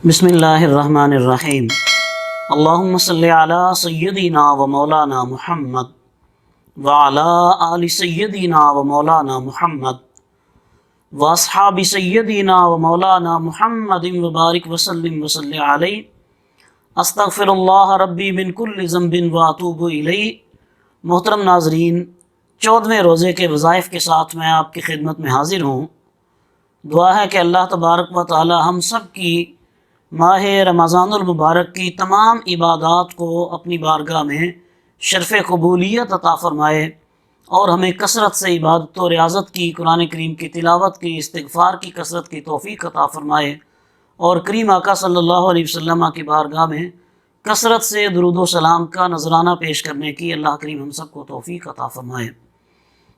بسم اللہ الرحمن الرحیم۔ اللہم صلی علی سیدنا و مولانا محمد وعلی آل سیدنا و مولانا محمد واصحاب سیدنا و مولانا محمد وبارک وسلم وصلی علیہ۔ استغفر اللہ ربی من کل ذنب واتوب الیہ۔ محترم ناظرین، 14ویں روزے کے وظائف کے ساتھ میں آپ کی خدمت میں حاضر ہوں۔ دعا ہے کہ اللہ تبارک و تعالی ہم سب کی ماہ رمضان المبارک کی تمام عبادات کو اپنی بارگاہ میں شرف قبولیت عطا فرمائے اور ہمیں کثرت سے عبادت و ریاضت کی، قرآن کریم کی تلاوت کی، استغفار کی کثرت کی توفیق عطا فرمائے اور کریم آقا صلی اللہ علیہ وسلم کی بارگاہ میں کثرت سے درود و سلام کا نذرانہ پیش کرنے کی اللہ کریم ہم سب کو توفیق عطا فرمائے۔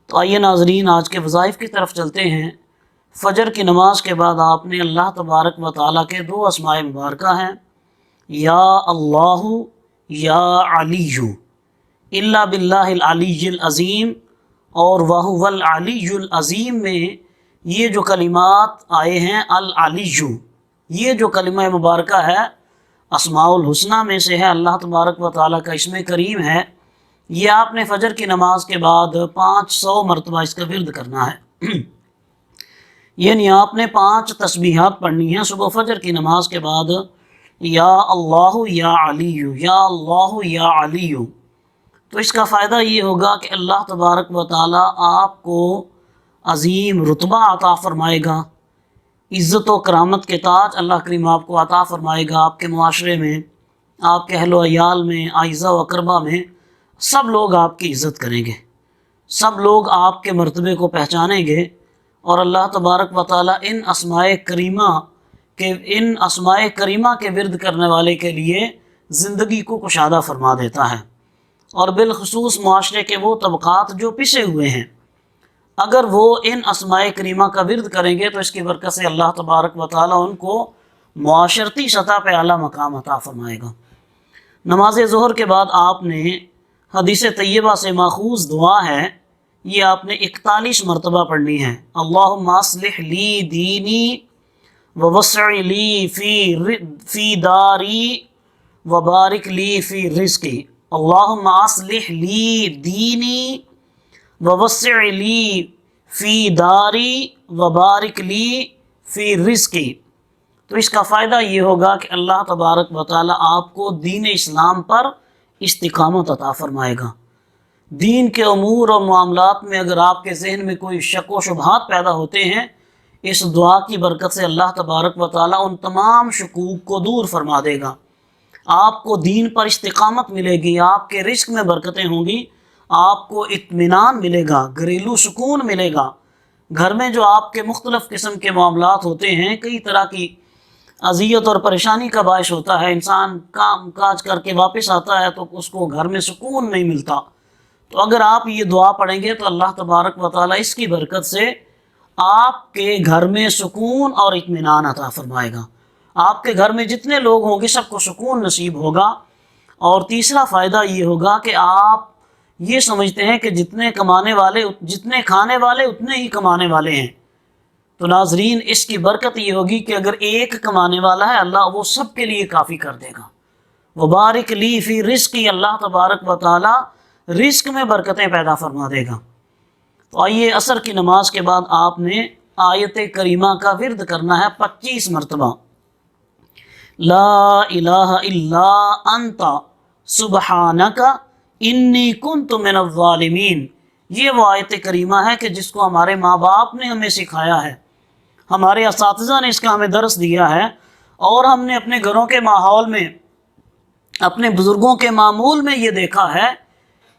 تو آئیے ناظرین، آج کے وظائف کی طرف چلتے ہیں۔ فجر کی نماز کے بعد آپ نے اللہ تبارک و تعالیٰ کے 2 اسماء مبارکہ ہیں، یا اللہ یا علی، الا باللہ العلی العظیم اور وہو العلی العظیم میں یہ جو کلمات آئے ہیں العلی، یہ جو کلمہ مبارکہ ہے اسماء الحسنہ میں سے ہے، اللہ تبارک و تعالیٰ کا اسم کریم ہے۔ یہ آپ نے فجر کی نماز کے بعد 500 مرتبہ اس کا ورد کرنا ہے، یعنی آپ نے 5 تسبیحات پڑھنی ہیں صبح فجر کی نماز کے بعد، یا اللہ یا علی، یا اللہ یا علی۔ تو اس کا فائدہ یہ ہوگا کہ اللہ تبارک و تعالیٰ آپ کو عظیم رتبہ عطا فرمائے گا، عزت و کرامت کے تاج اللہ کریم آپ کو عطا فرمائے گا۔ آپ کے معاشرے میں، آپ کے اہل و عیال میں، اعزہ و اقربا میں سب لوگ آپ کی عزت کریں گے، سب لوگ آپ کے مرتبے کو پہچانیں گے، اور اللہ تبارک و تعالیٰ ان اسماء کریمہ کے ورد کرنے والے کے لیے زندگی کو کشادہ فرما دیتا ہے، اور بالخصوص معاشرے کے وہ طبقات جو پسے ہوئے ہیں، اگر وہ ان اسماء کریمہ کا ورد کریں گے تو اس کی برکت سے اللہ تبارک و تعالیٰ ان کو معاشرتی سطح پہ اعلیٰ مقام عطا فرمائے گا۔ نماز ظہر کے بعد آپ نے حدیث طیبہ سے ماخوذ دعا ہے، یہ آپ نے 41 مرتبہ پڑھنی ہے۔ اللہم اصلح لی دینی ووسع لی فی داری وبارک لی فی رزقی۔ اللہم اصلح لی دینی ووسع لی فی داری وبارک لی فی رزقی۔ تو اس کا فائدہ یہ ہوگا کہ اللہ تبارک و تعالیٰ آپ کو دین اسلام پر استقامت عطا فرمائے گا۔ دین کے امور اور معاملات میں اگر آپ کے ذہن میں کوئی شک و شبہات پیدا ہوتے ہیں، اس دعا کی برکت سے اللہ تبارک و تعالیٰ ان تمام شکوک کو دور فرما دے گا۔ آپ کو دین پر استقامت ملے گی، آپ کے رزق میں برکتیں ہوں گی، آپ کو اطمینان ملے گا، گھریلو سکون ملے گا۔ گھر میں جو آپ کے مختلف قسم کے معاملات ہوتے ہیں، کئی طرح کی اذیت اور پریشانی کا باعث ہوتا ہے، انسان کام کاج کر کے واپس آتا ہے تو اس کو گھر میں سکون نہیں ملتا۔ تو اگر آپ یہ دعا پڑھیں گے تو اللہ تبارک و تعالیٰ اس کی برکت سے آپ کے گھر میں سکون اور اطمینان عطا فرمائے گا۔ آپ کے گھر میں جتنے لوگ ہوں گے سب کو سکون نصیب ہوگا۔ اور تیسرا فائدہ یہ ہوگا کہ آپ یہ سمجھتے ہیں کہ جتنے کھانے والے اتنے ہی کمانے والے ہیں۔ تو ناظرین، اس کی برکت یہ ہوگی کہ اگر ایک کمانے والا ہے، اللہ وہ سب کے لیے کافی کر دے گا۔ وبارک لی فی رزقی، اللہ تبارک و تعالیٰ رزق میں برکتیں پیدا فرما دے گا۔ تو آئیے، عصر کی نماز کے بعد آپ نے آیت کریمہ کا ورد کرنا ہے 25 مرتبہ، لا الہ الا انت سبحانک انی کنت من الظالمین۔ یہ وہ آیت کریمہ ہے کہ جس کو ہمارے ماں باپ نے ہمیں سکھایا ہے، ہمارے اساتذہ نے اس کا ہمیں درس دیا ہے، اور ہم نے اپنے گھروں کے ماحول میں، اپنے بزرگوں کے معمول میں یہ دیکھا ہے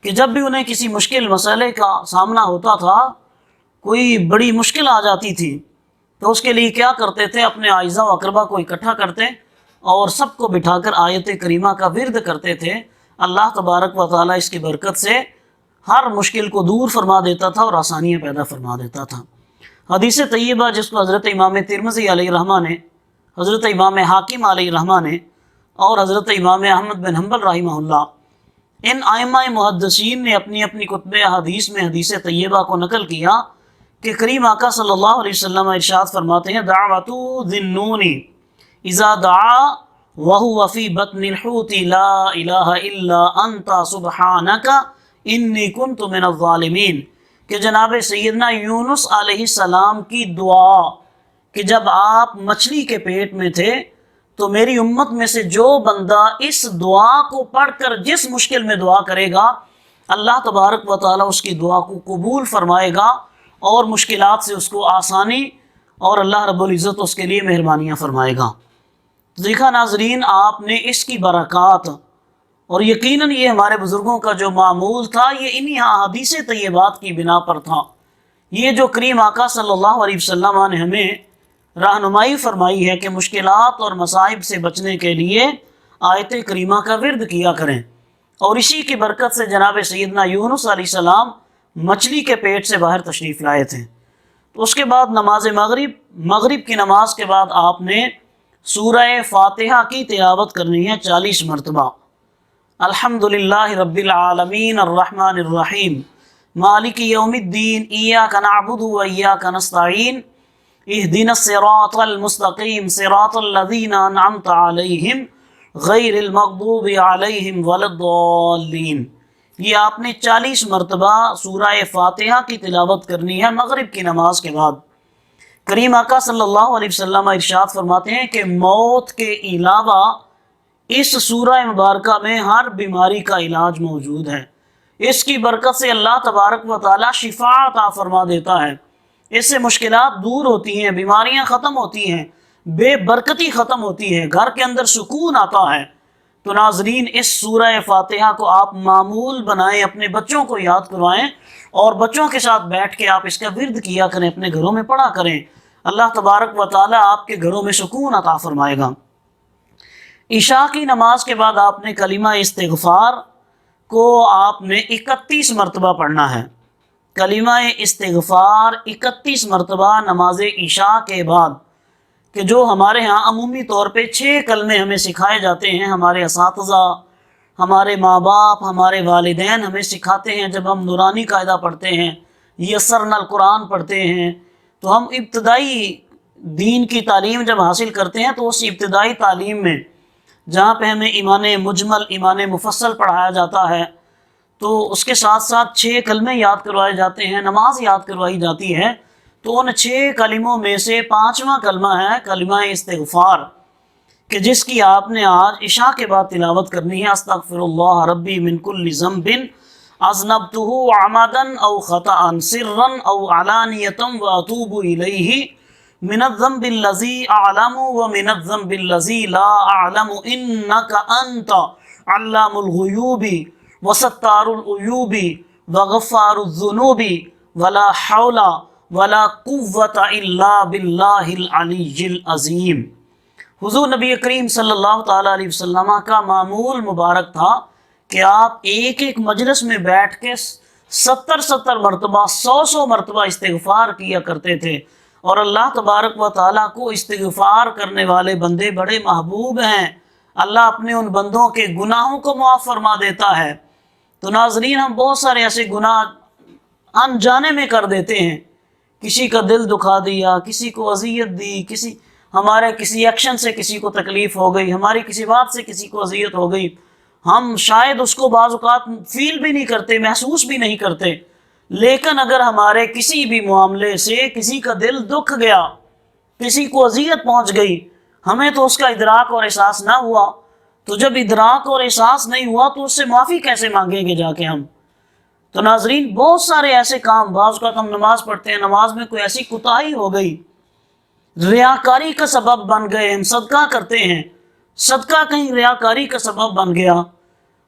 کہ جب بھی انہیں کسی مشکل مسئلے کا سامنا ہوتا تھا، کوئی بڑی مشکل آ جاتی تھی، تو اس کے لیے کیا کرتے تھے، اپنے اعزاء و اقربا کو اکٹھا کرتے اور سب کو بٹھا کر آیت کریمہ کا ورد کرتے تھے۔ اللہ تبارک و تعالیٰ اس کی برکت سے ہر مشکل کو دور فرما دیتا تھا اور آسانیاں پیدا فرما دیتا تھا۔ حدیث طیبہ جس کو حضرت امام ترمذی علیہ رحمہ نے، حضرت امام حاکم علیہ رحمہ نے اور حضرت امام احمد بن حنبل رحمہ اللہ، ان ائمہ محدثین نے اپنی اپنی کتب حدیث میں حدیث طیبہ کو نقل کیا کہ کریم آقا صلی اللہ علیہ وسلم ارشاد فرماتے ہیں، دعوت ذی النون اذا دعا وهو في بطن الحوت لا الہ الا انت سبحانک انی کنت من الظالمین، کہ جناب سیدنا یونس علیہ السلام کی دعا کہ جب آپ مچھلی کے پیٹ میں تھے تو میری امت میں سے جو بندہ اس دعا کو پڑھ کر جس مشکل میں دعا کرے گا، اللہ تبارک و تعالیٰ اس کی دعا کو قبول فرمائے گا اور مشکلات سے اس کو آسانی اور اللہ رب العزت اس کے لیے مہربانیاں فرمائے گا۔ دیکھا ناظرین، آپ نے اس کی برکات، اور یقیناً یہ ہمارے بزرگوں کا جو معمول تھا یہ انہی احادیث طیبات کی بنا پر تھا۔ یہ جو کریم آقا صلی اللہ علیہ وسلم نے ہمیں رہنمائی فرمائی ہے کہ مشکلات اور مصائب سے بچنے کے لیے آیت کریمہ کا ورد کیا کریں، اور اسی کی برکت سے جناب سیدنا یونس علیہ السلام مچھلی کے پیٹ سے باہر تشریف لائے تھے۔ تو اس کے بعد نماز مغرب کی نماز کے بعد آپ نے سورہ فاتحہ کی تلاوت کرنی ہے 40 مرتبہ۔ الحمدللہ رب العالمین الرحمن الرحیم مالک یوم الدین ایاک نعبد و ایاک نستعین اہدنا الصراط المستقیم صراط الذین انعمت علیہم غیر المغضوب علیہم ولا الضالین۔ یہ آپ نے 40 مرتبہ سورہ فاتحہ کی تلاوت کرنی ہے مغرب کی نماز کے بعد۔ کریم آقا صلی اللہ علیہ وسلم ارشاد فرماتے ہیں کہ موت کے علاوہ اس سورہ مبارکہ میں ہر بیماری کا علاج موجود ہے۔ اس کی برکت سے اللہ تبارک و تعالیٰ شفا عطا فرما دیتا ہے، اس سے مشکلات دور ہوتی ہیں، بیماریاں ختم ہوتی ہیں، بے برکتی ختم ہوتی ہے، گھر کے اندر سکون آتا ہے۔ تو ناظرین، اس سورہ فاتحہ کو آپ معمول بنائیں، اپنے بچوں کو یاد کروائیں اور بچوں کے ساتھ بیٹھ کے آپ اس کا ورد کیا کریں، اپنے گھروں میں پڑھا کریں۔ اللہ تبارک و تعالیٰ آپ کے گھروں میں سکون عطا فرمائے گا۔ عشاء کی نماز کے بعد آپ نے کلمہ استغفار کو آپ نے 31 مرتبہ پڑھنا ہے۔ کلمہ استغفار 31 مرتبہ نماز عشاء کے بعد، کہ جو ہمارے ہاں عمومی طور پہ 6 کلمے ہمیں سکھائے جاتے ہیں، ہمارے اساتذہ، ہمارے ماں باپ، ہمارے والدین ہمیں سکھاتے ہیں۔ جب ہم نورانی قاعدہ پڑھتے ہیں، یسرنا القرآن پڑھتے ہیں، تو ہم ابتدائی دین کی تعلیم جب حاصل کرتے ہیں تو اس ابتدائی تعلیم میں جہاں پہ ہمیں ایمان مجمل، ایمان مفصل پڑھایا جاتا ہے، تو اس کے ساتھ ساتھ 6 کلمے یاد کروائے جاتے ہیں، نماز یاد کروائی جاتی ہے۔ تو ان 6 کلموں میں سے 5واں کلمہ ہے کلمہ استغفار، کہ جس کی آپ نے آج عشاء کے بعد تلاوت کرنی ہے۔ استغفر اللہ ربی من کل ذنب اذنبتہ عمدا او خطأ سرا او علانیۃ واتوب الیہ من الذنب الذی اعلم ومن الذنب الذی لا اعلم انک انت علام الغیوب وستار العیوب وغفار الذنوب ولا حول ولا قوت الا باللہ العلی العظیم۔ حضور نبی کریم صلی اللہ تعالیٰ علیہ وسلم کا معمول مبارک تھا کہ آپ ایک ایک مجلس میں بیٹھ کے 70 مرتبہ 100 مرتبہ استغفار کیا کرتے تھے، اور اللہ تبارک و تعالیٰ کو استغفار کرنے والے بندے بڑے محبوب ہیں۔ اللہ اپنے ان بندوں کے گناہوں کو معاف فرما دیتا ہے۔ تو ناظرین، ہم بہت سارے ایسے گناہ انجانے میں کر دیتے ہیں، کسی کا دل دکھا دیا، کسی کو اذیت دی، ہمارے کسی ایکشن سے کسی کو تکلیف ہو گئی، ہماری کسی بات سے کسی کو اذیت ہو گئی، ہم شاید اس کو بعض اوقات فیل بھی نہیں کرتے، محسوس بھی نہیں کرتے، لیکن اگر ہمارے کسی بھی معاملے سے کسی کا دل دکھ گیا، کسی کو اذیت پہنچ گئی، ہمیں تو اس کا ادراک اور احساس نہ ہوا، تو جب ادراک اور احساس نہیں ہوا تو اس سے معافی کیسے مانگیں گے جا کے ہم؟ تو ناظرین، بہت سارے ایسے کام، بعض اوقات ہم نماز پڑھتے ہیں، نماز میں کوئی ایسی کوتاہی ہو گئی، ریاکاری کا سبب بن گئے، ہم صدقہ کرتے ہیں، صدقہ کہیں ریاکاری کا سبب بن گیا،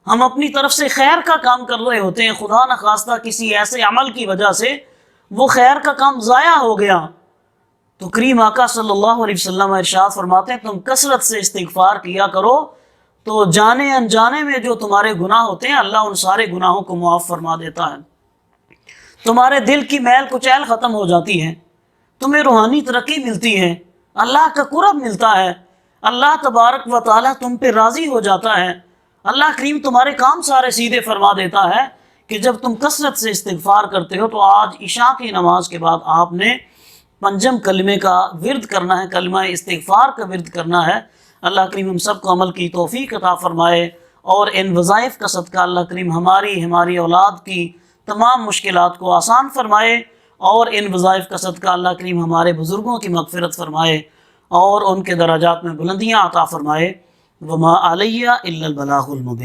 ہم اپنی طرف سے خیر کا کام کر رہے ہوتے ہیں، خدا نخواستہ کسی ایسے عمل کی وجہ سے وہ خیر کا کام ضائع ہو گیا، تو کریم آقا صلی اللہ علیہ وسلم ارشاد فرماتے ہیں تم کثرت سے استغفار کیا کرو، تو جانے انجانے میں جو تمہارے گناہ ہوتے ہیں اللہ ان سارے گناہوں کو معاف فرما دیتا ہے، تمہارے دل کی میل کچیل ختم ہو جاتی ہے، تمہیں روحانی ترقی ملتی ہے، اللہ کا قرب ملتا ہے، اللہ تبارک و تعالیٰ تم پہ راضی ہو جاتا ہے، اللہ کریم تمہارے کام سارے سیدھے فرما دیتا ہے کہ جب تم کثرت سے استغفار کرتے ہو۔ تو آج عشاء کی نماز کے بعد آپ نے پنجم کلمے کا ورد کرنا ہے، کلمہ استغفار کا ورد کرنا ہے۔ اللہ کریم ہم سب کو عمل کی توفیق عطا فرمائے، اور ان وظائف کا صدقہ اللہ کریم ہماری اولاد کی تمام مشکلات کو آسان فرمائے، اور ان وظائف کا صدقہ اللہ کریم ہمارے بزرگوں کی مغفرت فرمائے اور ان کے درجات میں بلندیاں عطا فرمائے۔ وما علیہ الا البلاغ المبین۔